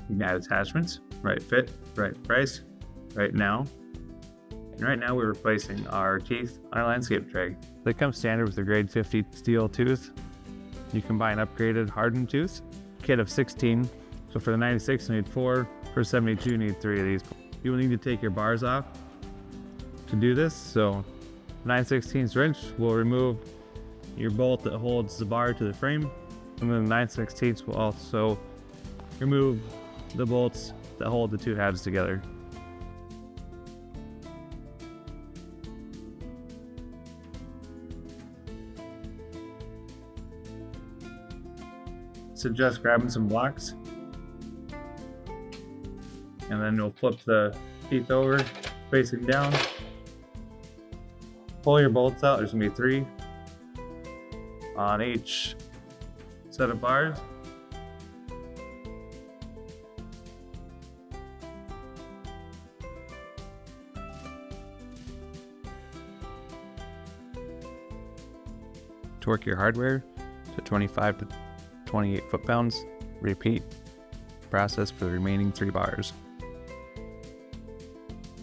You can add attachments, right fit, right price, right now. And right now we're replacing our teeth on our landscape tray. They come standard with a grade 50 steel tooth. You can buy an upgraded hardened tooth, kit of 16. So for the 96 you need 4, for 72 you need 3 of these. You will need to take your bars off to do this. So 9/16 wrench will remove your bolt that holds the bar to the frame, and then the 9/16 will also remove the bolts that hold the two halves together. Suggest grabbing some blocks, and then you'll flip the teeth over, facing down. Pull your bolts out. There's gonna be 3 on each set of bars. Torque your hardware to 25 to 28 foot-pounds. Repeat process for the remaining 3 bars.